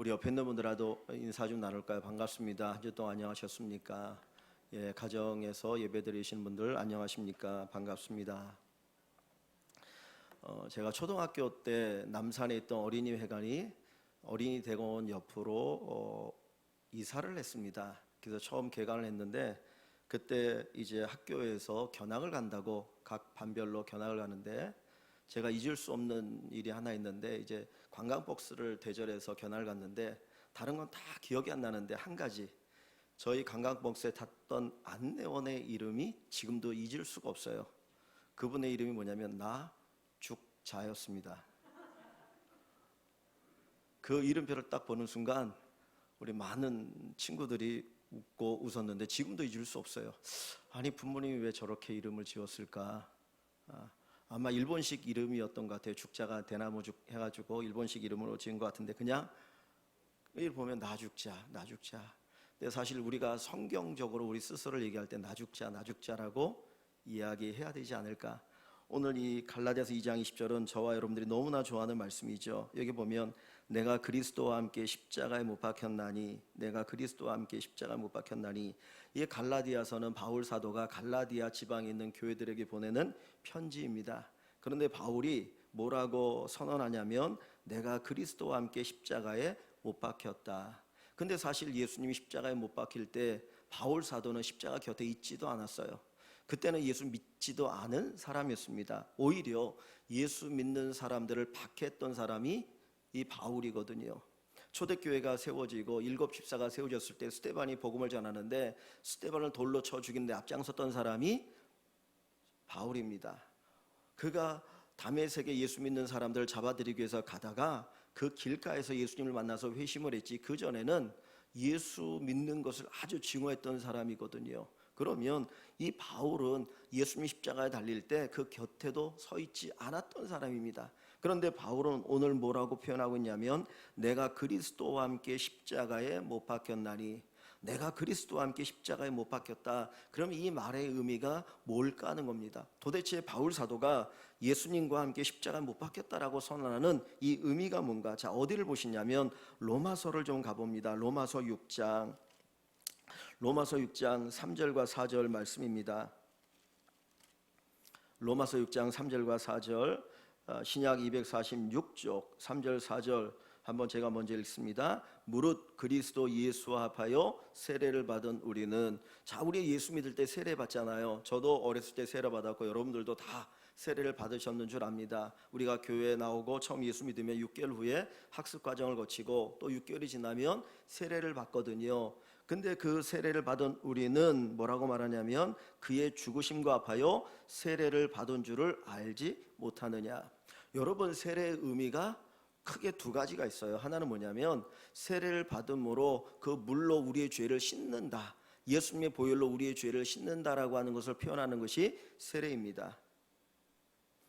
우리 옆에 있는 분들하고 인사 좀 나눌까요? 반갑습니다. 한 주 동안 안녕하셨습니까? 예, 가정에서 예배드리신 분들 안녕하십니까? 반갑습니다. 제가 초등학교 때 남산에 있던 어린이회관이 어린이 대공원 옆으로 이사를 했습니다. 그래서 처음 개관을 했는데 그때 이제 학교에서 견학을 간다고 각 반별로 견학을 가는데 제가 잊을 수 없는 일이 하나 있는데 이제 관광버스를 대절해서 견학을 갔는데 다른 건 다 기억이 안 나는데 한 가지 저희 관광버스에 탔던 안내원의 이름이 지금도 잊을 수가 없어요. 그분의 이름이 뭐냐면 나죽자였습니다. 그 이름표를 딱 보는 순간 우리 많은 친구들이 웃고 웃었는데 지금도 잊을 수 없어요. 아니 부모님이 왜 저렇게 이름을 지었을까? 아마 일본식 이름이었던 것 같아요. 죽자가 대나무죽 해가지고 일본식 이름으로 지은 것 같은데 그냥 일 보면 나죽자. 근데 사실 우리가 성경적으로 우리 스스로를 얘기할 때 나죽자라고 이야기해야 되지 않을까? 오늘 이 갈라디아서 2장 20절은 저와 여러분들이 너무나 좋아하는 말씀이죠. 여기 보면 내가 그리스도와 함께 십자가에 못 박혔나니 이 갈라디아서는 바울 사도가 갈라디아 지방에 있는 교회들에게 보내는 편지입니다. 그런데 바울이 뭐라고 선언하냐면 내가 그리스도와 함께 십자가에 못 박혔다. 근데 사실 예수님이 십자가에 못 박힐 때 바울 사도는 십자가 곁에 있지도 않았어요. 그때는 예수 믿지도 않은 사람이었습니다. 오히려 예수 믿는 사람들을 박해했던 사람이 이 바울이거든요. 초대교회가 세워지고 일곱 집사가 세워졌을 때 스데반이 복음을 전하는데 스데반을 돌로 쳐 죽이는데 앞장섰던 사람이 바울입니다. 그가 다메섹에 예수 믿는 사람들을 잡아들이기 위해서 가다가 그 길가에서 예수님을 만나서 회심을 했지 그 전에는 예수 믿는 것을 아주 증오했던 사람이거든요. 그러면 이 바울은 예수님 십자가에 달릴 때 그 곁에도 서 있지 않았던 사람입니다. 그런데 바울은 오늘 뭐라고 표현하고 있냐면 내가 그리스도와 함께 십자가에 못 박혔나니 내가 그리스도와 함께 십자가에 못 박혔다. 그럼 이 말의 의미가 뭘까 하는 겁니다. 도대체 바울 사도가 예수님과 함께 십자가에 못 박혔다라고 선언하는 이 의미가 뭔가? 자, 어디를 보시냐면 로마서를 좀 가봅니다. 로마서 6장 3절과 4절 말씀입니다. 로마서 6장 3절과 4절 신약 246쪽 3절 4절 한번 제가 먼저 읽습니다. 무릇 그리스도 예수와 합하여 세례를 받은 우리는 자 우리 예수 믿을 때 세례 받잖아요. 저도 어렸을 때 세례 받았고 여러분들도 다 세례를 받으셨는 줄 압니다. 우리가 교회에 나오고 처음 예수 믿으면 6개월 후에 학습 과정을 거치고 또 6개월이 지나면 세례를 받거든요. 근데 그 세례를 받은 우리는 뭐라고 말하냐면 그의 죽으심과 합하여 세례를 받은 줄을 알지 못하느냐. 여러분 세례의 의미가 크게 두 가지가 있어요. 하나는 뭐냐면 세례를 받음으로 그 물로 우리의 죄를 씻는다. 예수님의 보혈로 우리의 죄를 씻는다라고 하는 것을 표현하는 것이 세례입니다.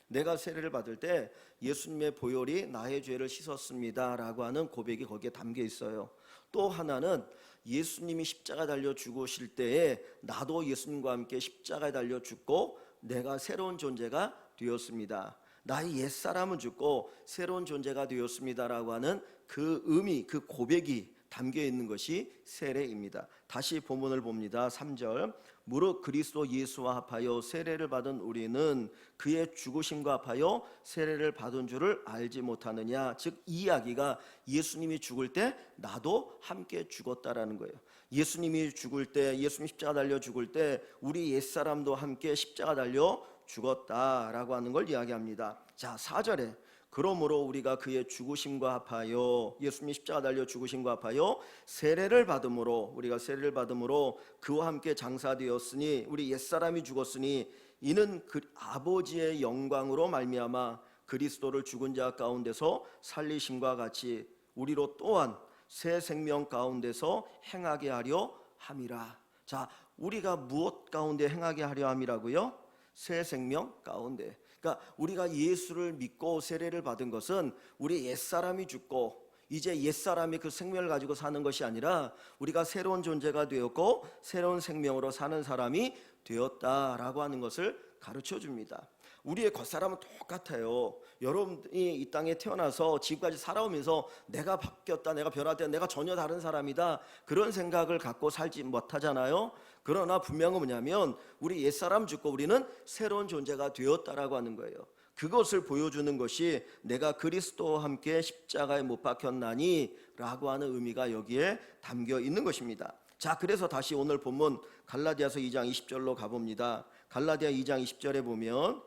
내가 세례를 받을 때 예수님의 보혈이 나의 죄를 씻었습니다 라고 하는 고백이 거기에 담겨 있어요. 또 하나는 예수님이 십자가 달려 죽으실 때에 나도 예수님과 함께 십자가에 달려 죽고 내가 새로운 존재가 되었습니다. 나의 옛사람은 죽고 새로운 존재가 되었습니다라고 하는 그 의미, 그 고백이 담겨 있는 것이 세례입니다. 다시 본문을 봅니다. 3절 무릇 그리스도 예수와 합하여 세례를 받은 우리는 그의 죽으심과 합하여 세례를 받은 줄을 알지 못하느냐. 즉 이 이야기가 예수님이 죽을 때 나도 함께 죽었다라는 거예요. 예수님이 죽을 때 예수님 십자가 달려 죽을 때 우리 옛사람도 함께 십자가 달려 죽었다라고 하는 걸 이야기합니다. 자 4절에 그러므로 우리가 그의 죽으심과 합하여 예수님이 십자가 달려 죽으심과 합하여 세례를 받음으로 우리가 세례를 받음으로 그와 함께 장사되었으니 우리 옛사람이 죽었으니 이는 그 아버지의 영광으로 말미암아 그리스도를 죽은 자 가운데서 살리심과 같이 우리로 또한 새 생명 가운데서 행하게 하려 함이라. 자 우리가 무엇 가운데 행하게 하려 함이라고요? 새 생명 가운데. 그러니까 우리가 예수를 믿고 세례를 받은 것은 우리 옛사람이 죽고 이제 옛사람이 그 생명을 가지고 사는 것이 아니라 우리가 새로운 존재가 되었고 새로운 생명으로 사는 사람이 되었다라고 하는 것을 가르쳐 줍니다. 우리의 겉사람은 똑같아요. 여러분이 이 땅에 태어나서 지금까지 살아오면서 내가 바뀌었다, 내가 변화되었다, 내가 전혀 다른 사람이다, 그런 생각을 갖고 살지 못하잖아요. 그러나 분명한 건 뭐냐면 우리 옛사람 죽고 우리는 새로운 존재가 되었다라고 하는 거예요. 그것을 보여주는 것이 내가 그리스도와 함께 십자가에 못 박혔나니 라고 하는 의미가 여기에 담겨 있는 것입니다. 자, 그래서 다시 오늘 본문 갈라디아서 2장 20절로 가봅니다. 갈라디아 2장 20절에 보면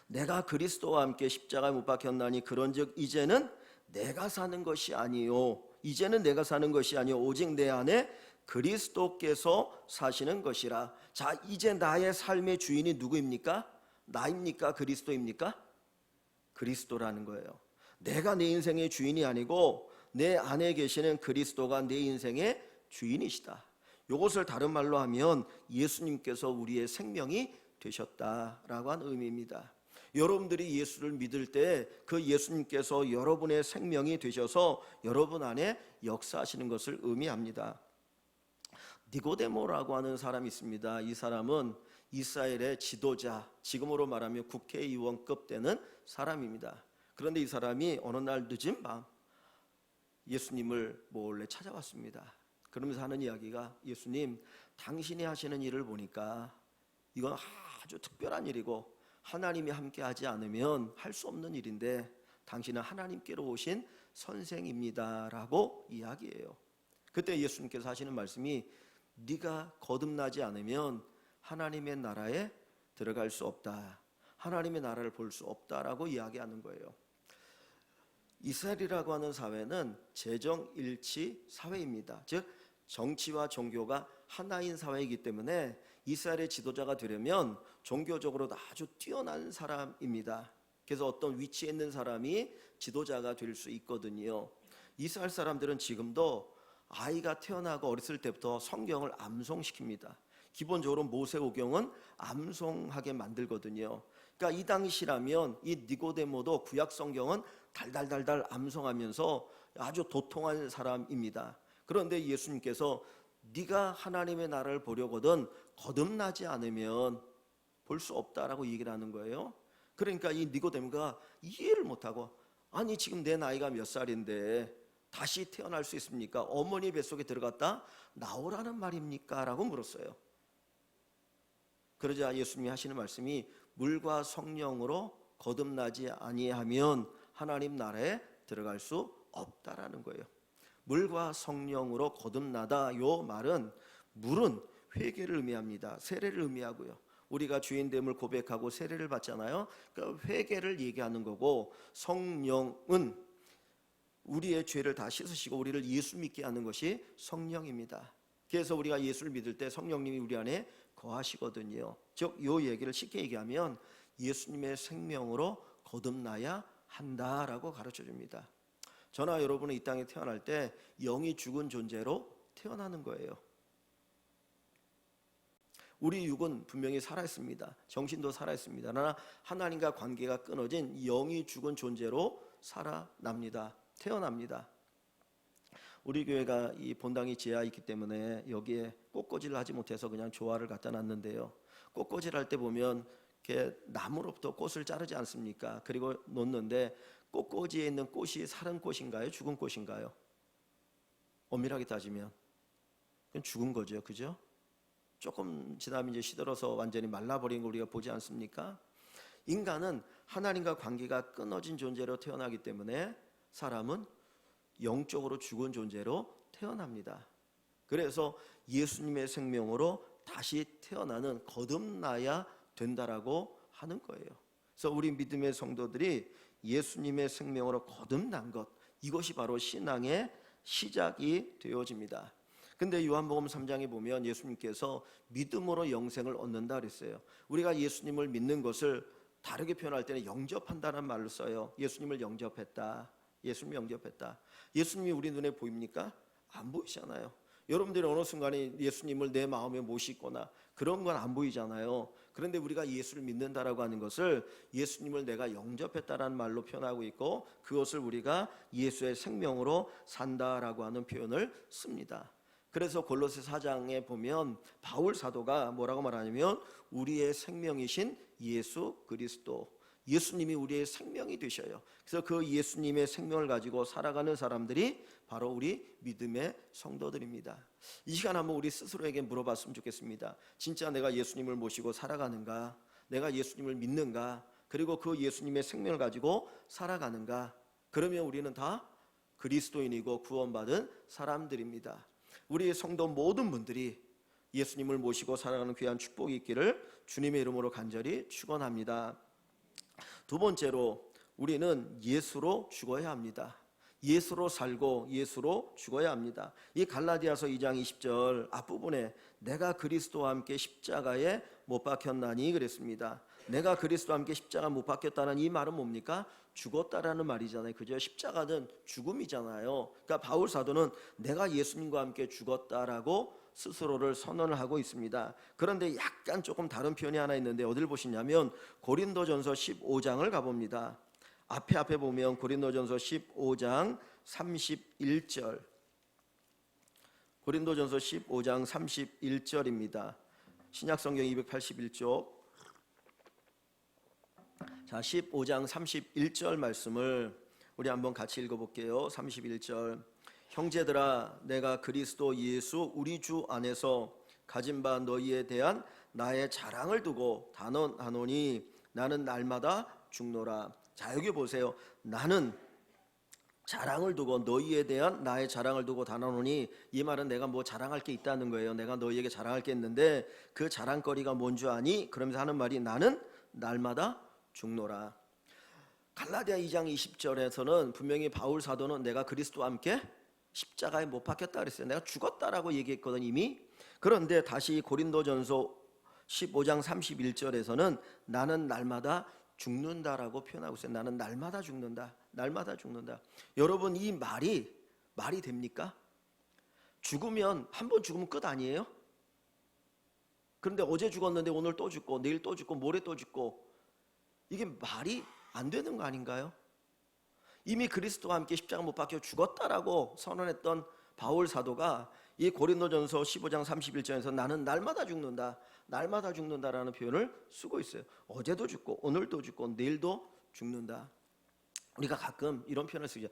내가 그리스도와 함께 십자가에 못 박혔나니 그런즉 이제는 내가 사는 것이 아니요, 이제는 내가 사는 것이 아니요 오직 내 안에 그리스도께서 사시는 것이라. 자, 이제 나의 삶의 주인이 누구입니까? 나입니까? 그리스도입니까? 그리스도라는 거예요. 내가 내 인생의 주인이 아니고 내 안에 계시는 그리스도가 내 인생의 주인이시다. 이것을 다른 말로 하면 예수님께서 우리의 생명이 되셨다라고 하는 의미입니다. 여러분들이 예수를 믿을 때 그 예수님께서 여러분의 생명이 되셔서 여러분 안에 역사하시는 것을 의미합니다. 니고데모라고 하는 사람이 있습니다. 이 사람은 이스라엘의 지도자, 지금으로 말하면 국회의원급 되는 사람입니다. 그런데 이 사람이 어느 날 늦은 밤 예수님을 몰래 찾아왔습니다. 그러면서 하는 이야기가, 예수님, 당신이 하시는 일을 보니까 이건 아주 특별한 일이고 하나님이 함께하지 않으면 할 수 없는 일인데 당신은 하나님께로 오신 선생입니다라고 이야기해요. 그때 예수님께서 하시는 말씀이, 네가 거듭나지 않으면 하나님의 나라에 들어갈 수 없다, 하나님의 나라를 볼 수 없다라고 이야기하는 거예요. 이스라엘이라고 하는 사회는 재정일치 사회입니다. 즉 정치와 종교가 하나인 사회이기 때문에 이스라엘의 지도자가 되려면 종교적으로도 아주 뛰어난 사람입니다. 그래서 어떤 위치에 있는 사람이 지도자가 될 수 있거든요. 이스라엘 사람들은 지금도 아이가 태어나고 어렸을 때부터 성경을 암송시킵니다. 기본적으로 모세오경은 암송하게 만들거든요. 그러니까 이 당시라면 이 니고데모도 구약 성경은 달달달달 암송하면서 아주 도통한 사람입니다. 그런데 예수님께서 네가 하나님의 나라를 보려거든 거듭나지 않으면 볼 수 없다라고 얘기를 하는 거예요. 그러니까 이 니고데모가 이해를 못하고, 아니 지금 내 나이가 몇 살인데 다시 태어날 수 있습니까? 어머니 뱃속에 들어갔다 나오라는 말입니까? 라고 물었어요. 그러자 예수님이 하시는 말씀이, 물과 성령으로 거듭나지 아니하면 하나님 나라에 들어갈 수 없다라는 거예요. 물과 성령으로 거듭나다, 요 말은 물은 회개를 의미합니다. 세례를 의미하고요. 우리가 주인됨을 고백하고 세례를 받잖아요. 그러니까 회개를 얘기하는 거고, 성령은 우리의 죄를 다 씻으시고 우리를 예수 믿게 하는 것이 성령입니다. 그래서 우리가 예수를 믿을 때 성령님이 우리 안에 거하시거든요. 즉 요 얘기를 쉽게 얘기하면 예수님의 생명으로 거듭나야 한다라고 가르쳐 줍니다. 저나 여러분은 이 땅에 태어날 때 영이 죽은 존재로 태어나는 거예요. 우리 육은 분명히 살아있습니다. 정신도 살아있습니다. 그러나 하나님과 관계가 끊어진 영이 죽은 존재로 살아납니다. 태어납니다. 우리 교회가 이 본당이 지하에 있기 때문에 여기에 꽃꽂이를 하지 못해서 그냥 조화를 갖다 놨는데요. 꽃꽂이를 할 때 보면 이렇게 나무로부터 꽃을 자르지 않습니까? 그리고 놓는데 꽃꽂이에 있는 꽃이 살은 꽃인가요? 죽은 꽃인가요? 엄밀하게 따지면 그건 죽은 거죠. 그죠? 조금 지나면 이제 시들어서 완전히 말라버린 걸 우리가 보지 않습니까? 인간은 하나님과 관계가 끊어진 존재로 태어나기 때문에 사람은 영적으로 죽은 존재로 태어납니다. 그래서 예수님의 생명으로 다시 태어나는, 거듭나야 된다라고 하는 거예요. 그래서 우리 믿음의 성도들이 예수님의 생명으로 거듭난 것, 이것이 바로 신앙의 시작이 되어집니다. 근데 요한복음 3장에 보면 예수님께서 믿음으로 영생을 얻는다 그랬어요. 우리가 예수님을 믿는 것을 다르게 표현할 때는 영접한다는 말로 써요. 예수님을 영접했다. 예수님 영접했다. 예수님이 우리 눈에 보입니까? 안 보이잖아요. 여러분들이 어느 순간에 예수님을 내 마음에 모시거나 그런 건 안 보이잖아요. 그런데 우리가 예수를 믿는다라고 하는 것을 예수님을 내가 영접했다라는 말로 표현하고 있고, 그것을 우리가 예수의 생명으로 산다라고 하는 표현을 씁니다. 그래서 골로새 4장에 보면 바울 사도가 뭐라고 말하냐면 우리의 생명이신 예수 그리스도, 예수님이 우리의 생명이 되셔요. 그래서 그 예수님의 생명을 가지고 살아가는 사람들이 바로 우리 믿음의 성도들입니다. 이 시간 한번 우리 스스로에게 물어봤으면 좋겠습니다. 진짜 내가 예수님을 모시고 살아가는가? 내가 예수님을 믿는가? 그리고 그 예수님의 생명을 가지고 살아가는가? 그러면 우리는 다 그리스도인이고 구원받은 사람들입니다. 우리 성도 모든 분들이 예수님을 모시고 살아가는 귀한 축복이 있기를 주님의 이름으로 간절히 축원합니다. 두 번째로 우리는 예수로 죽어야 합니다. 예수로 살고 예수로 죽어야 합니다. 이 갈라디아서 2장 20절 앞부분에 내가 그리스도와 함께 십자가에 못 박혔나니 그랬습니다. 내가 그리스도와 함께 십자가 못 박혔다는 이 말은 뭡니까? 죽었다라는 말이잖아요. 그죠? 십자가는 죽음이잖아요. 그러니까 바울 사도는 내가 예수님과 함께 죽었다라고 스스로를 선언을 하고 있습니다. 그런데 약간 조금 다른 표현이 하나 있는데 어딜 보시냐면 고린도전서 15장을 가봅니다. 앞에 보면 고린도전서 15장 31절, 고린도전서 15장 31절입니다. 신약성경 281쪽. 자, 15장 31절 말씀을 우리 한번 같이 읽어볼게요. 31절. 형제들아, 내가 그리스도 예수 우리 주 안에서 가진 바 너희에 대한 나의 자랑을 두고 단언하노니 나는 날마다 죽노라. 자, 여기 보세요. 나는 자랑을 두고 너희에 대한 나의 자랑을 두고 단언하노니, 이 말은 내가 뭐 자랑할 게 있다는 거예요. 내가 너희에게 자랑할 게 있는데 그 자랑거리가 뭔 줄 아니? 그러면서 하는 말이 나는 날마다 죽노라. 갈라디아 2장 20절에서는 분명히 바울 사도는 내가 그리스도와 함께 십자가에 못 박혔다 그랬어요. 내가 죽었다라고 얘기했거든 이미. 그런데 다시 고린도전서 15장 31절에서는 나는 날마다 죽는다라고 표현하고 있어요. 나는 날마다 죽는다. 날마다 죽는다. 여러분, 이 말이 됩니까? 죽으면 한 번 죽으면 끝 아니에요? 그런데 어제 죽었는데 오늘 또 죽고 내일 또 죽고 모레 또 죽고, 이게 말이 안 되는 거 아닌가요? 이미 그리스도와 함께 십자가 못 박혀 죽었다라고 선언했던 바울 사도가 이 고린도전서 15장 31절에서 나는 날마다 죽는다, 날마다 죽는다라는 표현을 쓰고 있어요. 어제도 죽고 오늘도 죽고 내일도 죽는다. 우리가 가끔 이런 표현을 쓰죠.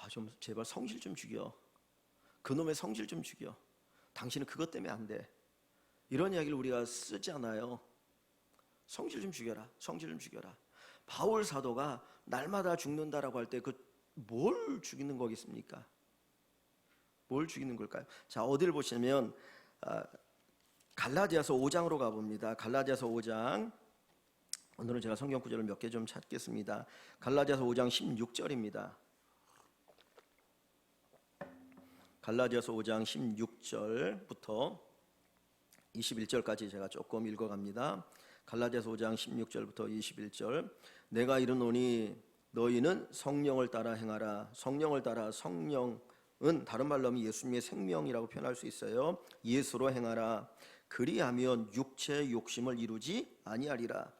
좀 제발 성질 좀 죽여. 그놈의 성질 좀 죽여. 당신은 그것 때문에 안 돼. 이런 이야기를 우리가 쓰잖아요. 성질 좀 죽여라. 성질 좀 죽여라. 바울 사도가 날마다 죽는다라고 할 때 그 뭘 죽이는 거겠습니까? 뭘 죽이는 걸까요? 자, 어디를 보시면 갈라디아서 5장으로 가봅니다. 갈라디아서 5장. 오늘은 제가 성경 구절을 몇 개 좀 찾겠습니다. 갈라디아서 5장 16절입니다. 갈라디아서 5장 16절부터 21절까지 제가 조금 읽어갑니다. 갈라디아서 5장 16절부터 21절. 내가 이르노니 너희는 성령을 따라 행하라. 성령을 따라, 성령은 다른 말로 하면 예수님의 생명이라고 표현할 수 있어요. 예수로 행하라. 그리하면 육체의 욕심을 이루지 아니하리라.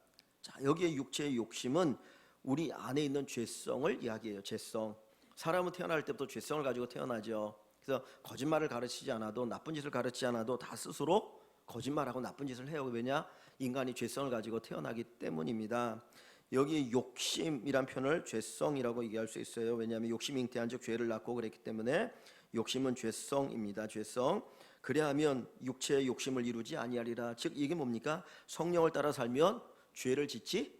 자, 여기에 육체의 욕심은 우리 안에 있는 죄성을 이야기해요. 죄성. 사람은 태어날 때부터 죄성을 가지고 태어나죠. 그래서 거짓말을 가르치지 않아도, 나쁜 짓을 가르치지 않아도 다 스스로 거짓말하고 나쁜 짓을 해요. 왜냐? 인간이 죄성을 가지고 태어나기 때문입니다. 여기 욕심이란 표현을 죄성이라고 얘기할 수 있어요. 왜냐하면 욕심이 잉태한 즉 죄를 낳고 그랬기 때문에 욕심은 죄성입니다. 죄성. 그래야하면 육체의 욕심을 이루지 아니하리라. 즉 이게 뭡니까? 성령을 따라 살면 죄를 짓지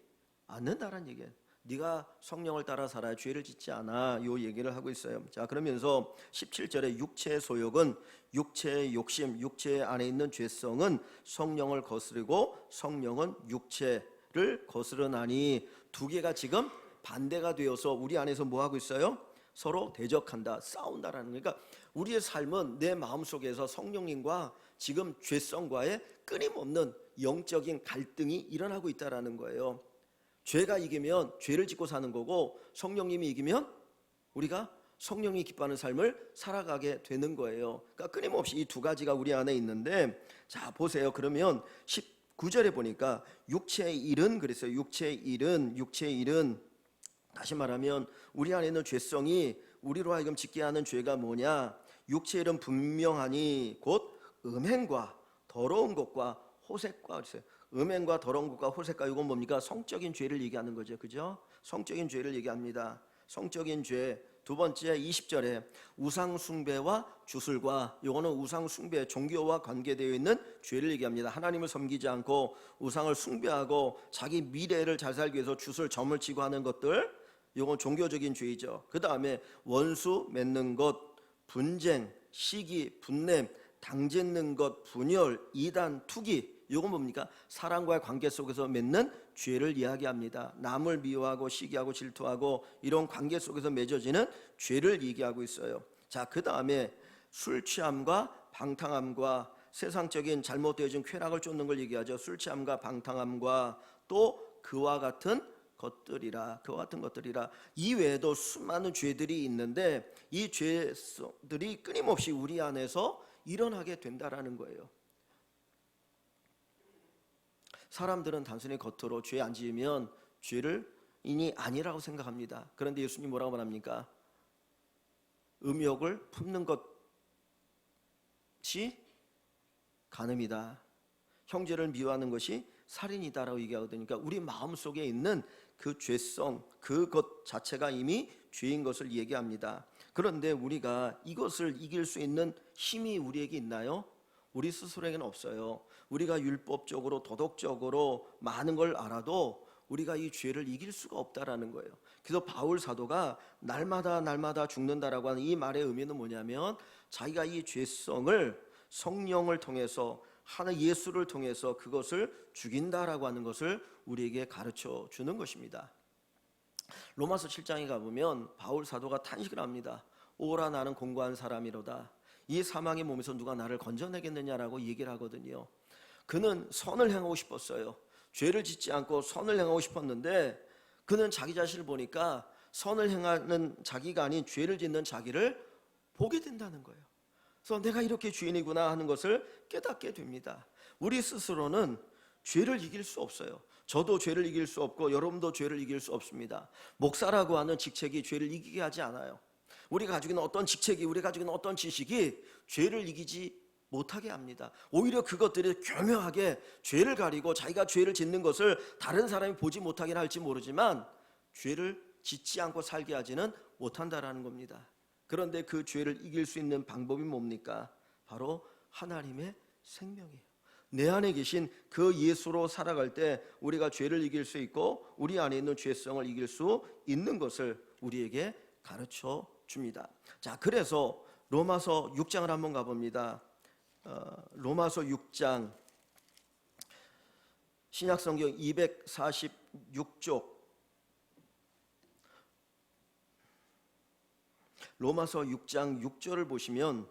않는다라는 얘기예요. 네가 성령을 따라 살아야 죄를 짓지 않아. 요 얘기를 하고 있어요. 자, 그러면서 17절에 육체의 소욕은, 육체의 욕심, 육체 안에 있는 죄성은 성령을 거스르고 성령은 육체를 거스르나니, 두 개가 지금 반대가 되어서 우리 안에서 뭐 하고 있어요? 서로 대적한다, 싸운다라는 거예요. 그러니까 우리의 삶은 내 마음속에서 성령님과 지금 죄성과의 끊임없는 영적인 갈등이 일어나고 있다라는 거예요. 죄가 이기면 죄를 짓고 사는 거고, 성령님이 이기면 우리가 성령이 기뻐하는 삶을 살아가게 되는 거예요. 그러니까 끊임없이 이 두 가지가 우리 안에 있는데, 자 보세요. 그러면 19절에 보니까 육체의 일은 그랬어요. 육체의 일은 다시 말하면 우리 안에 있는 죄성이 우리로 하여금 짓게 하는 죄가 뭐냐? 육체의 일은 분명하니 곧 음행과 더러운 것과 호색과 그랬어요. 음행과 더러운 것과 호색과 이건 뭡니까? 성적인 죄를 얘기하는 거죠. 그죠? 성적인 죄를 얘기합니다. 성적인 죄. 두 번째 20절에 우상 숭배와 주술과, 요거는 우상 숭배, 종교와 관계되어 있는 죄를 얘기합니다. 하나님을 섬기지 않고 우상을 숭배하고 자기 미래를 잘 살기 위해서 주술 점을 치고 하는 것들, 요건 종교적인 죄이죠. 그 다음에 원수 맺는 것, 분쟁, 시기, 분냄, 당짓는 것, 분열, 이단, 투기, 요건 뭡니까? 사람과의 관계 속에서 맺는 죄를 이야기합니다. 남을 미워하고 시기하고 질투하고 이런 관계 속에서 맺어지는 죄를 얘기하고 있어요. 자, 그 다음에 술 취함과 방탕함과 세상적인 잘못되어진 쾌락을 쫓는 걸 얘기하죠. 술 취함과 방탕함과 또 그와 같은 것들이라, 그와 같은 것들이라. 이 외에도 수많은 죄들이 있는데 이 죄들이 끊임없이 우리 안에서 일어나게 된다라는 거예요. 사람들은 단순히 겉으로 죄 안 지으면 죄를 인이 아니라고 생각합니다. 그런데 예수님 뭐라고 말합니까? 음욕을 품는 것이 간음이다. 형제를 미워하는 것이 살인이다라고 얘기하거든요. 그러니까 우리 마음속에 있는 그 죄성, 그것 자체가 이미 죄인 것을 얘기합니다. 그런데 우리가 이것을 이길 수 있는 힘이 우리에게 있나요? 우리 스스로에게는 없어요. 우리가 율법적으로 도덕적으로 많은 걸 알아도 우리가 이 죄를 이길 수가 없다라는 거예요. 그래서 바울 사도가 날마다 죽는다라고 하는 이 말의 의미는 뭐냐면 자기가 이 죄성을 성령을 통해서 하나 예수를 통해서 그것을 죽인다라고 하는 것을 우리에게 가르쳐 주는 것입니다. 로마서 7장에 가보면 바울 사도가 탄식을 합니다. 오라 나는 공고한 사람이로다. 이 사망의 몸에서 누가 나를 건져내겠느냐라고 얘기를 하거든요. 그는 선을 행하고 싶었어요. 죄를 짓지 않고 선을 행하고 싶었는데 그는 자기 자신을 보니까 선을 행하는 자기가 아닌 죄를 짓는 자기를 보게 된다는 거예요. 그래서 내가 이렇게 죄인이구나 하는 것을 깨닫게 됩니다. 우리 스스로는 죄를 이길 수 없어요. 저도 죄를 이길 수 없고 여러분도 죄를 이길 수 없습니다. 목사라고 하는 직책이 죄를 이기게 하지 않아요. 우리가 가지고 있는 어떤 직책이, 우리가 가지고 있는 어떤 지식이 죄를 이기지 못하게 합니다. 오히려 그것들이 교묘하게 죄를 가리고 자기가 죄를 짓는 것을 다른 사람이 보지 못하긴 할지 모르지만 죄를 짓지 않고 살게 하지는 못한다라는 겁니다. 그런데 그 죄를 이길 수 있는 방법이 뭡니까? 바로 하나님의 생명이에요. 내 안에 계신 그 예수로 살아갈 때 우리가 죄를 이길 수 있고 우리 안에 있는 죄성을 이길 수 있는 것을 우리에게 가르쳐 줍니다. 자, 그래서 로마서 6장을 한번 가봅니다. 로마서 6장 신약성경 246쪽 로마서 6장 6절을 보시면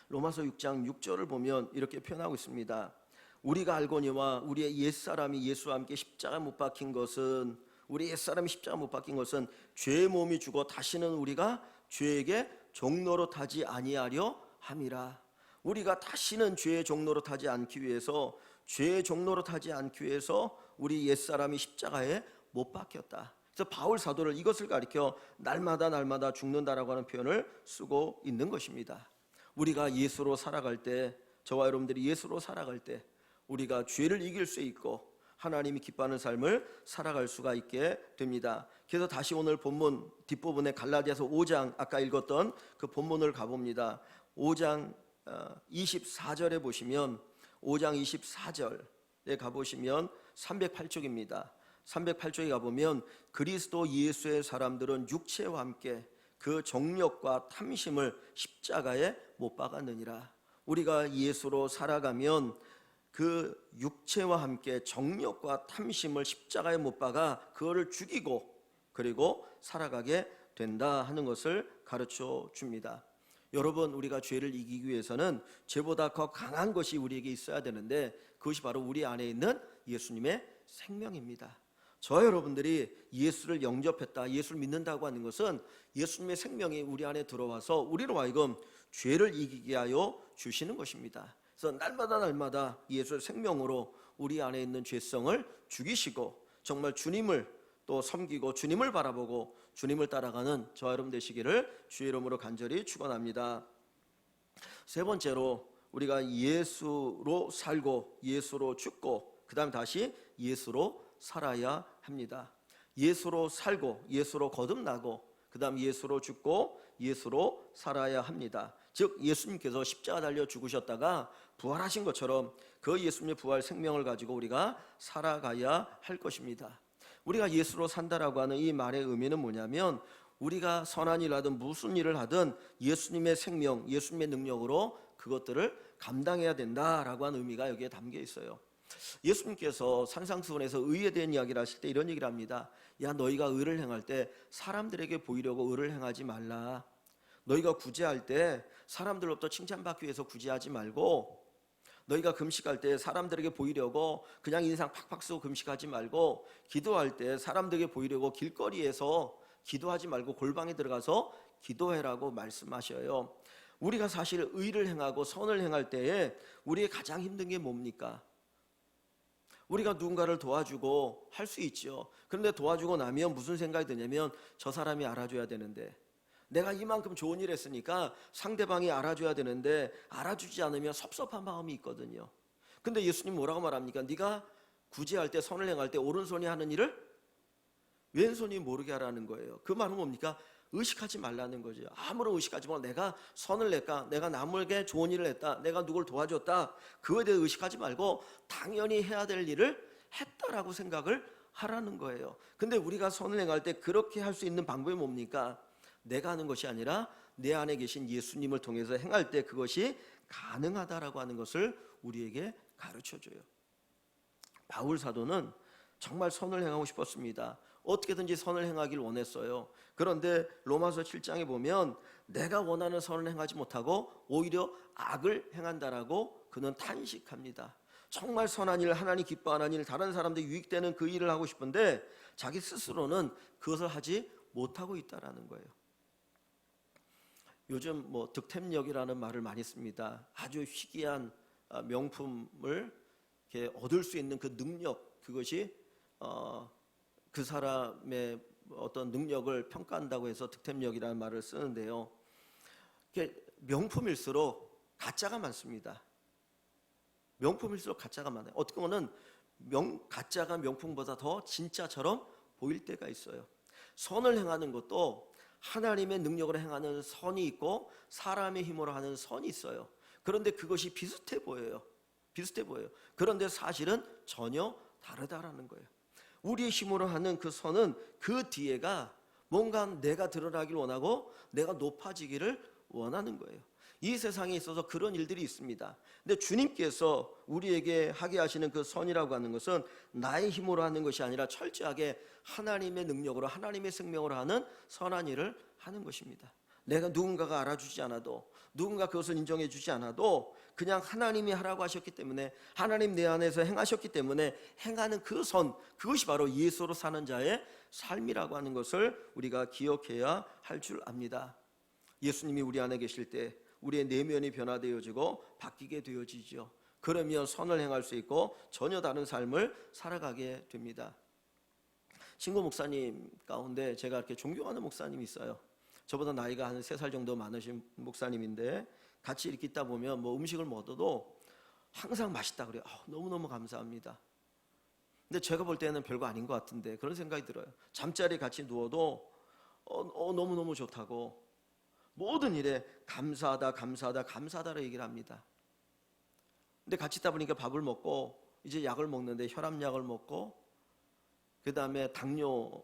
로마서 6장 6절을 보면 이렇게 표현하고 있습니다. 우리가 알거니와 우리의 옛사람이 예수와 함께 십자가 못 박힌 것은 우리 옛사람이 십자가 못 박힌 것은 죄의 몸이 죽어 다시는 우리가 죄에게 종노릇 하지 아니하려 함이라. 우리가 다시는 죄의 종노릇 하지 않기 위해서 죄의 종노릇 하지 않기 위해서 우리 옛사람이 십자가에 못 박혔다. 그래서 바울 사도를 이것을 가리켜 날마다 죽는다라고 하는 표현을 쓰고 있는 것입니다. 우리가 예수로 살아갈 때, 저와 여러분들이 예수로 살아갈 때 우리가 죄를 이길 수 있고 하나님이 기뻐하는 삶을 살아갈 수가 있게 됩니다. 그래서 다시 오늘 본문 뒷부분에 갈라디아서 5장 아까 읽었던 그 본문을 가봅니다. 5장 24절에 보시면 5장 24절에 가보시면 308쪽입니다. 308쪽에 가보면 그리스도 예수의 사람들은 육체와 함께 그 정욕과 탐심을 십자가에 못 박았느니라. 우리가 예수로 살아가면 그 육체와 함께 정욕과 탐심을 십자가에 못 박아 그거를 죽이고 그리고 살아가게 된다 하는 것을 가르쳐 줍니다. 여러분, 우리가 죄를 이기기 위해서는 죄보다 더 강한 것이 우리에게 있어야 되는데 그것이 바로 우리 안에 있는 예수님의 생명입니다. 저 여러분들이 예수를 영접했다, 예수를 믿는다고 하는 것은 예수님의 생명이 우리 안에 들어와서 우리로 하여금 죄를 이기게 하여 주시는 것입니다. 그래서 날마다 예수의 생명으로 우리 안에 있는 죄성을 죽이시고 정말 주님을 또 섬기고 주님을 바라보고 주님을 따라가는 저와 여러분 되시기를 주의 이름으로 간절히 축원합니다. 세 번째로 우리가 예수로 살고 예수로 죽고 그 다음 다시 예수로 살아야 합니다. 예수로 살고 예수로 거듭나고 그 다음 예수로 죽고 예수로 살아야 합니다. 즉 예수님께서 십자가 달려 죽으셨다가 부활하신 것처럼 그 예수님의 부활 생명을 가지고 우리가 살아가야 할 것입니다. 우리가 예수로 산다라고 하는 이 말의 의미는 뭐냐면 우리가 선한 일을 하든 무슨 일을 하든 예수님의 생명, 예수님의 능력으로 그것들을 감당해야 된다라고 하는 의미가 여기에 담겨 있어요. 예수님께서 산상수훈에서 의에 대한 이야기를 하실 때 이런 얘기를 합니다. 야, 너희가 의를 행할 때 사람들에게 보이려고 의를 행하지 말라. 너희가 구제할 때 사람들로부터 칭찬받기 위해서 구제하지 말고, 너희가 금식할 때 사람들에게 보이려고 그냥 인상 팍팍 쓰고 금식하지 말고, 기도할 때 사람들에게 보이려고 길거리에서 기도하지 말고 골방에 들어가서 기도해라고 말씀하셔요. 우리가 사실 의를 행하고 선을 행할 때에 우리의 가장 힘든 게 뭡니까? 우리가 누군가를 도와주고 할 수 있죠. 그런데 도와주고 나면 무슨 생각이 드냐면 저 사람이 알아줘야 되는데, 내가 이만큼 좋은 일 했으니까 상대방이 알아줘야 되는데 알아주지 않으면 섭섭한 마음이 있거든요. 근데 예수님 뭐라고 말합니까? 네가 구제할 때 선을 행할 때 오른손이 하는 일을 왼손이 모르게 하라는 거예요. 그 말은 뭡니까? 의식하지 말라는 거죠. 아무런 의식하지 말고 내가 선을 냈다, 내가 남에게 좋은 일을 했다, 내가 누굴 도와줬다, 그거에 대해 의식하지 말고 당연히 해야 될 일을 했다라고 생각을 하라는 거예요. 근데 우리가 선을 행할 때 그렇게 할 수 있는 방법이 뭡니까? 내가 하는 것이 아니라 내 안에 계신 예수님을 통해서 행할 때 그것이 가능하다라고 하는 것을 우리에게 가르쳐줘요. 바울 사도는 정말 선을 행하고 싶었습니다. 어떻게든지 선을 행하길 원했어요. 그런데 로마서 7장에 보면 내가 원하는 선을 행하지 못하고 오히려 악을 행한다라고 그는 탄식합니다. 정말 선한 일, 하나님 기뻐하는 일, 다른 사람들이 유익되는 그 일을 하고 싶은데 자기 스스로는 그것을 하지 못하고 있다라는 거예요. 요즘 득템력이라는 말을 많이 씁니다. 아주 희귀한 명품을 이렇게 얻을 수 있는 그 능력, 그것이 그 사람의 어떤 능력을 평가한다고 해서 득템력이라는 말을 쓰는데요. 명품일수록 가짜가 많습니다. 명품일수록 가짜가 많아요. 어떻게 보면 가짜가 명품보다 더 진짜처럼 보일 때가 있어요. 선을 행하는 것도 하나님의 능력으로 행하는 선이 있고 사람의 힘으로 하는 선이 있어요. 그런데 그것이 비슷해 보여요. 그런데 사실은 전혀 다르다라는 거예요. 우리의 힘으로 하는 그 선은 그 뒤에가 뭔가 내가 드러나길 원하고 내가 높아지기를 원하는 거예요. 이 세상에 있어서 그런 일들이 있습니다. 근데 주님께서 우리에게 하게 하시는 그 선이라고 하는 것은 나의 힘으로 하는 것이 아니라 철저하게 하나님의 능력으로, 하나님의 생명으로 하는 선한 일을 하는 것입니다. 내가 누군가가 알아주지 않아도, 누군가 그것을 인정해 주지 않아도 그냥 하나님이 하라고 하셨기 때문에, 하나님 내 안에서 행하셨기 때문에 행하는 그 선, 그것이 바로 예수로 사는 자의 삶이라고 하는 것을 우리가 기억해야 할 줄 압니다. 예수님이 우리 안에 계실 때 우리의 내면이 변화되어지고 바뀌게 되어지죠. 그러면 선을 행할 수 있고 전혀 다른 삶을 살아가게 됩니다. 친구 목사님 가운데 제가 이렇게 존경하는 목사님이 있어요. 저보다 나이가 한 3살 정도 많으신 목사님인데 같이 이렇게 있다 보면 음식을 먹어도 항상 맛있다 그래요. 너무너무 감사합니다. 근데 제가 볼 때는 별거 아닌 것 같은데 그런 생각이 들어요. 잠자리에 같이 누워도 너무너무 좋다고, 모든 일에 감사하다라고 얘기를 합니다. 근데 같이 있다 보니까 밥을 먹고 이제 약을 먹는데 혈압약을 먹고 그 다음에 당뇨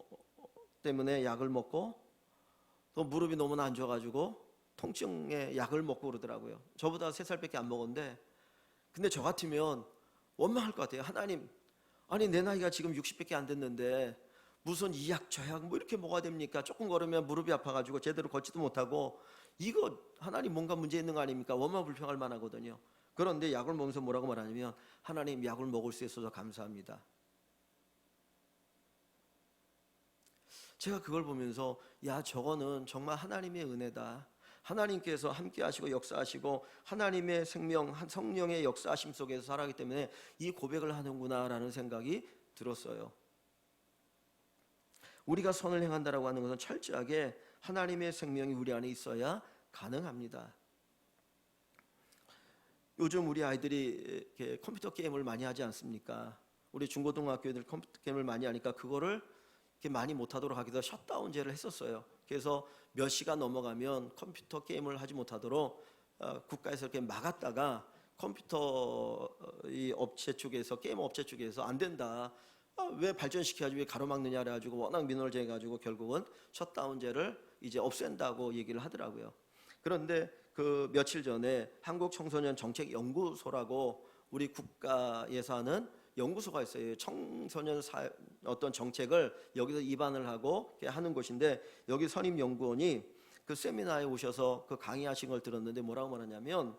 때문에 약을 먹고 또 무릎이 너무나 안 좋아가지고 통증에 약을 먹고 그러더라고요. 저보다 3살밖에 안 먹었는데, 근데 저 같으면 원망할 것 같아요. 하나님, 아니 내 나이가 지금 60밖에 안 됐는데 무슨 이 약 저 약 이렇게 먹어야 됩니까? 조금 걸으면 무릎이 아파가지고 제대로 걷지도 못하고, 이거 하나님 뭔가 문제 있는 거 아닙니까? 원망 불평할 만하거든요. 그런데 약을 먹으면서 뭐라고 말하냐면, 하나님 약을 먹을 수 있어서 감사합니다. 제가 그걸 보면서 저거는 정말 하나님의 은혜다. 하나님께서 함께 하시고 역사하시고 하나님의 생명, 성령의 역사하심 속에서 살아가기 때문에 이 고백을 하는구나 라는 생각이 들었어요. 우리가 선을 행한다라고 하는 것은 철저하게 하나님의 생명이 우리 안에 있어야 가능합니다. 요즘 우리 아이들이 이렇게 컴퓨터 게임을 많이 하지 않습니까? 우리 중고등학교 애들 컴퓨터 게임을 많이 하니까 그거를 이렇게 많이 못하도록 하기 위해서 셧다운제를 했었어요. 그래서 몇 시간 넘어가면 컴퓨터 게임을 하지 못하도록 국가에서 이렇게 막았다가 컴퓨터 이 업체 쪽에서 게임 업체 쪽에서 안 된다. 왜 발전시켜야지 왜 가로막느냐 그래가지고 워낙 민원을 제기해가지고 결국은 셧다운제를 이제 없앤다고 얘기를 하더라고요. 그런데 그 며칠 전에 한국청소년정책연구소라고 우리 국가에서 하는 연구소가 있어요. 청소년 어떤 정책을 여기서 입안을 하고 하는 곳인데, 여기 선임 연구원이 그 세미나에 오셔서 그 강의하신 걸 들었는데 뭐라고 말하냐면,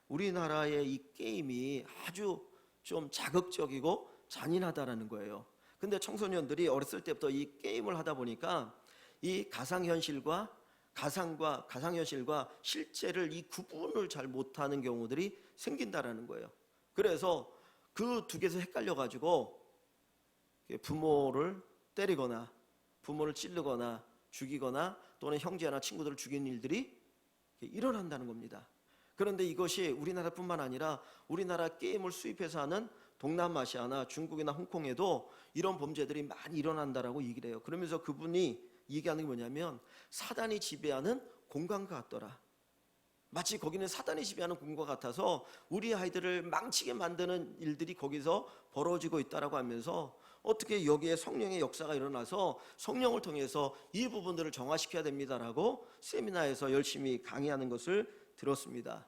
우리나라의 이 게임이 아주 좀 자극적이고 잔인하다라는 거예요. 근데 청소년들이 어렸을 때부터 이 게임을 하다 보니까 이 가상현실과 실제를 이 구분을 잘 못하는 경우들이 생긴다라는 거예요. 그래서 그 두 개에서 헷갈려가지고 부모를 때리거나 부모를 찌르거나 죽이거나 또는 형제나 친구들을 죽이는 일들이 일어난다는 겁니다. 그런데 이것이 우리나라뿐만 아니라 우리나라 게임을 수입해서 하는 동남아시아나 중국이나 홍콩에도 이런 범죄들이 많이 일어난다라고 얘기를 해요. 그러면서 그분이 얘기하는 게 뭐냐면, 사단이 지배하는 공간과 같더라. 마치 거기는 사단이 지배하는 공간과 같아서 우리 아이들을 망치게 만드는 일들이 거기서 벌어지고 있다라고 하면서, 어떻게 여기에 성령의 역사가 일어나서 성령을 통해서 이 부분들을 정화시켜야 됩니다라고 세미나에서 열심히 강의하는 것을 들었습니다.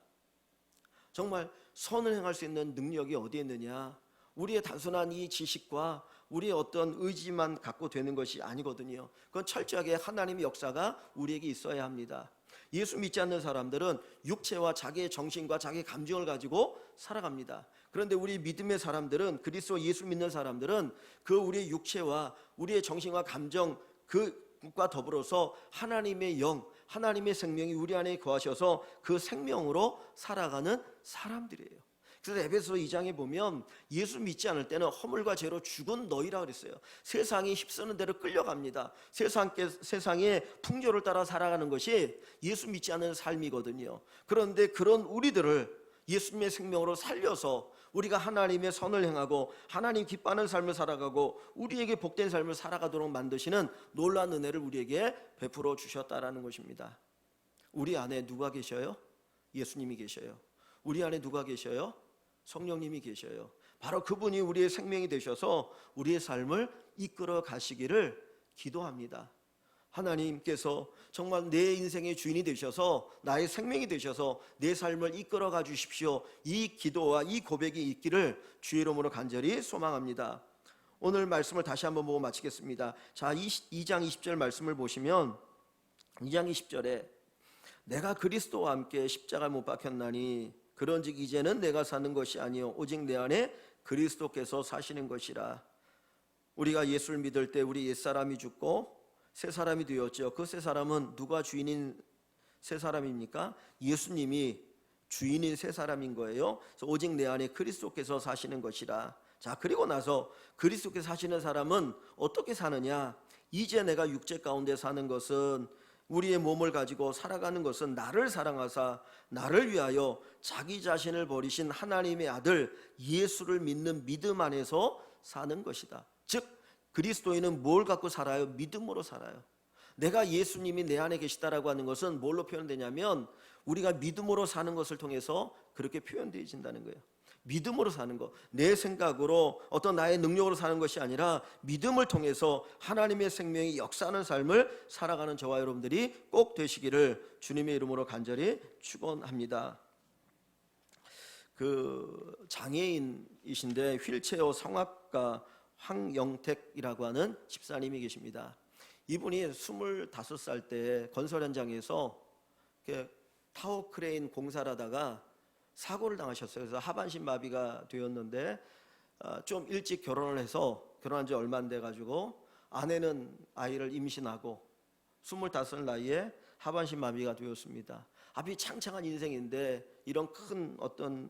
정말 선을 행할 수 있는 능력이 어디에 있느냐? 우리의 단순한 이 지식과 우리의 어떤 의지만 갖고 되는 것이 아니거든요. 그건 철저하게 하나님의 역사가 우리에게 있어야 합니다. 예수 믿지 않는 사람들은 육체와 자기의 정신과 자기의 감정을 가지고 살아갑니다. 그런데 우리 믿음의 사람들은, 그리스도 예수 믿는 사람들은 그 우리의 육체와 우리의 정신과 감정 그과 더불어서 하나님의 영, 하나님의 생명이 우리 안에 거하셔서 그 생명으로 살아가는 사람들이에요. 그래서 에베소 2장에 보면 예수 믿지 않을 때는 허물과 죄로 죽은 너희라 그랬어요. 세상이 휩쓰는 대로 끌려갑니다. 세상의 풍조를 따라 살아가는 것이 예수 믿지 않는 삶이거든요. 그런데 그런 우리들을 예수님의 생명으로 살려서 우리가 하나님의 선을 행하고 하나님 기뻐하는 삶을 살아가고 우리에게 복된 삶을 살아가도록 만드시는 놀라운 은혜를 우리에게 베풀어 주셨다라는 것입니다. 우리 안에 누가 계셔요? 예수님이 계셔요. 우리 안에 누가 계셔요? 성령님이 계셔요. 바로 그분이 우리의 생명이 되셔서 우리의 삶을 이끌어 가시기를 기도합니다. 하나님께서 정말 내 인생의 주인이 되셔서 나의 생명이 되셔서 내 삶을 이끌어 가 주십시오. 이 기도와 이 고백이 있기를 주의 이름으로 간절히 소망합니다. 오늘 말씀을 다시 한번 보고 마치겠습니다. 자, 2장 20절 말씀을 보시면 2장 20절에 내가 그리스도와 함께 십자가에 못 박혔나니 그런즉 이제는 내가 사는 것이 아니요 오직 내 안에 그리스도께서 사시는 것이라. 우리가 예수를 믿을 때 우리 옛사람이 죽고 새 사람이 되었죠. 그 새 사람은 누가 주인인 새 사람입니까? 예수님이 주인인 새 사람인 거예요. 그래서 오직 내 안에 그리스도께서 사시는 것이라. 자, 그리고 나서 그리스도께서 사시는 사람은 어떻게 사느냐? 이제 내가 육체 가운데 사는 것은, 우리의 몸을 가지고 살아가는 것은 나를 사랑하사 나를 위하여 자기 자신을 버리신 하나님의 아들 예수를 믿는 믿음 안에서 사는 것이다. 즉 그리스도인은 뭘 갖고 살아요? 믿음으로 살아요. 내가 예수님이 내 안에 계시다라고 하는 것은 뭘로 표현되냐면, 우리가 믿음으로 사는 것을 통해서 그렇게 표현되어진다는 거예요. 믿음으로 사는 것, 내 생각으로 어떤 나의 능력으로 사는 것이 아니라 믿음을 통해서 하나님의 생명이 역사하는 삶을 살아가는 저와 여러분들이 꼭 되시기를 주님의 이름으로 간절히 축원합니다. 그 장애인이신데 휠체어 성악가 황영택이라고 하는 집사님이 계십니다. 이분이 25살 때 건설 현장에서 타워 크레인 공사를 하다가 사고를 당하셨어요. 그래서 하반신 마비가 되었는데 좀 일찍 결혼을 해서, 결혼한 지 얼마 안 돼가지고 아내는 아이를 임신하고 25 나이에 하반신 마비가 되었습니다. 앞이 창창한 인생인데 이런 큰 어떤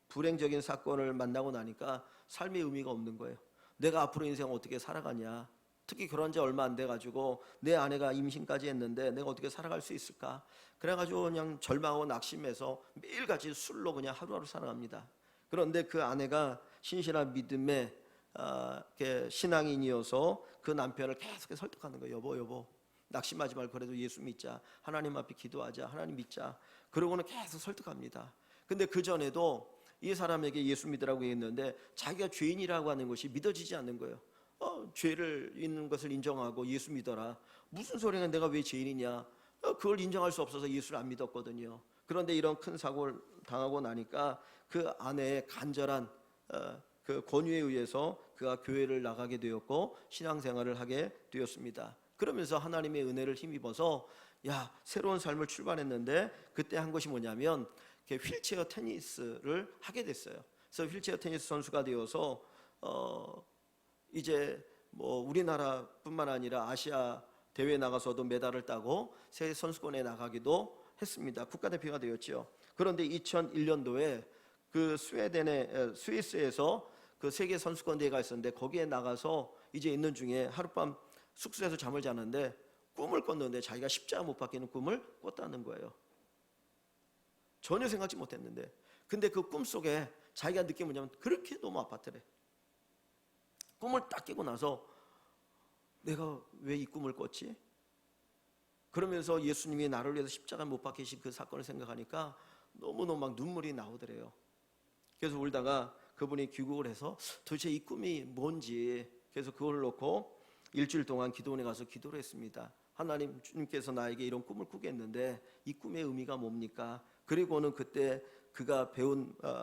불행적인 사건을 만나고 나니까 삶의 의미가 없는 거예요. 내가 앞으로 인생을 어떻게 살아가냐. 특히 결혼한 지 얼마 안 돼가지고 내 아내가 임신까지 했는데 내가 어떻게 살아갈 수 있을까? 그래가지고 그냥 절망하고 낙심해서 매일같이 술로 그냥 하루하루 살아갑니다. 그런데 그 아내가 신실한 믿음의 신앙인이어서 그 남편을 계속 설득하는 거예요. 여보 낙심하지 말고 그래도 예수 믿자. 하나님 앞에 기도하자. 하나님 믿자. 그러고는 계속 설득합니다. 근데 그 전에도 이 사람에게 예수 믿으라고 했는데 자기가 죄인이라고 하는 것이 믿어지지 않는 거예요. 죄를 있는 것을 인정하고 예수 믿어라. 무슨 소리가 내가 왜 죄인이냐? 그걸 인정할 수 없어서 예수를 안 믿었거든요. 그런데 이런 큰 사고를 당하고 나니까 그 아내의 간절한 그 권유에 의해서 그가 교회를 나가게 되었고 신앙생활을 하게 되었습니다. 그러면서 하나님의 은혜를 힘입어서 새로운 삶을 출발했는데 그때 한 것이 뭐냐면 휠체어 테니스를 하게 됐어요. 그래서 휠체어 테니스 선수가 되어서 이제 뭐 우리나라뿐만 아니라 아시아 대회에 나가서도 메달을 따고 세계 선수권에 나가기도 했습니다. 국가대표가 되었죠. 그런데 2001년도에 그 스위스에서 그 세계 선수권 대회가 있었는데 거기에 나가서 이제 있는 중에 하룻밤 숙소에서 잠을 자는데 꿈을 꿨는데 자기가 십자가 못 박히는 꿈을 꿨다는 거예요. 전혀 생각지 못했는데 근데 그 꿈속에 자기가 느낀 뭐냐면 그렇게 너무 아팠더래. 꿈을 딱 깨고 나서 내가 왜 이 꿈을 꿨지? 그러면서 예수님이 나를 위해서 십자가 못 박히신 그 사건을 생각하니까 너무너무 막 눈물이 나오더래요. 그래서 울다가 그분이 귀국을 해서 도대체 이 꿈이 뭔지 그래서 그걸 놓고 일주일 동안 기도원에 가서 기도를 했습니다. 하나님 주님께서 나에게 이런 꿈을 꾸게 했는데 이 꿈의 의미가 뭡니까? 그리고는 그때 그가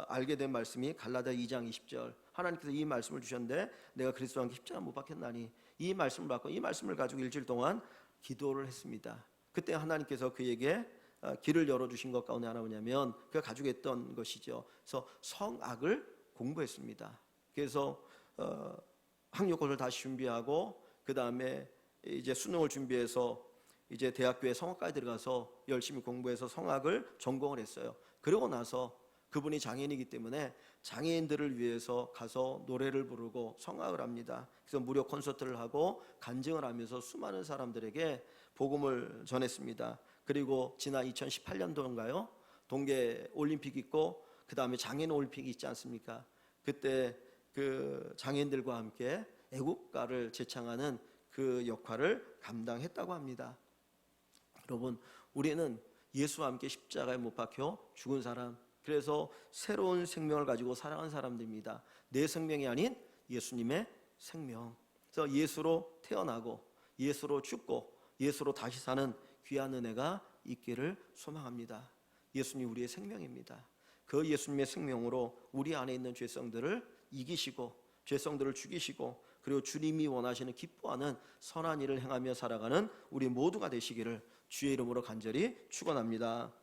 알게 된 말씀이 갈라디아 2장 20절 하나님께서 이 말씀을 주셨는데 내가 그리스도와 함께 십자가 못 박혔나니 이 말씀을 받고 이 말씀을 가지고 일주일 동안 기도를 했습니다. 그때 하나님께서 그에게 길을 열어주신 것 가운데 하나 뭐냐면 그가 가지고 있던 것이죠. 그래서 성악을 공부했습니다. 그래서 학력고사를 다시 준비하고 그 다음에 이제 수능을 준비해서 이제 대학교에 성악과에 들어가서 열심히 공부해서 성악을 전공을 했어요. 그러고 나서 그분이 장애인이기 때문에 장애인들을 위해서 가서 노래를 부르고 성악을 합니다. 그래서 무료 콘서트를 하고 간증을 하면서 수많은 사람들에게 복음을 전했습니다. 그리고 지난 2018년도인가요? 동계 올림픽 있고 그 다음에 장애인 올림픽이 있지 않습니까? 그때 그 장애인들과 함께 애국가를 제창하는 그 역할을 감당했다고 합니다. 여러분, 우리는 예수와 함께 십자가에 못 박혀 죽은 사람, 그래서 새로운 생명을 가지고 살아간 사람들입니다. 내 생명이 아닌 예수님의 생명. 그래서 예수로 태어나고 예수로 죽고 예수로 다시 사는 귀한 은혜가 있기를 소망합니다. 예수님이 우리의 생명입니다. 그 예수님의 생명으로 우리 안에 있는 죄성들을 이기시고 죄성들을 죽이시고 그리고 주님이 원하시는 기뻐하는 선한 일을 행하며 살아가는 우리 모두가 되시기를 주의 이름으로 간절히 축원합니다.